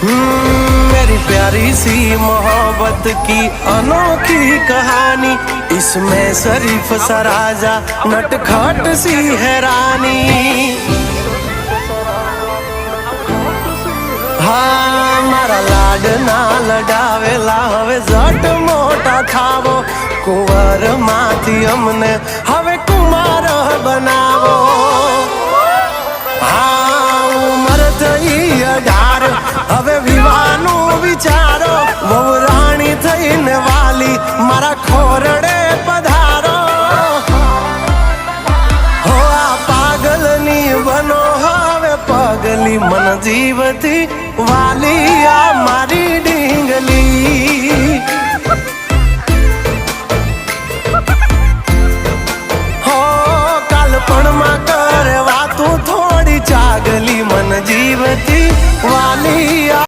मेरी प्यारी सी मोहब्बत की अनोखी कहानी, इसमें शरीफ सा राजा नटखट सी है रानी। हाँ मारा लाडना लडावेला हवे जट मोटा थावो, कुंवर माथी अमने हवे कुमार बनावो। हाँ उमर थई 18 हवे विवाहनु विचारो, वहू राणी थईने वाली मारा खोरडे पधारो। हो आ पागलनी बनो हवे पगली मन जीवती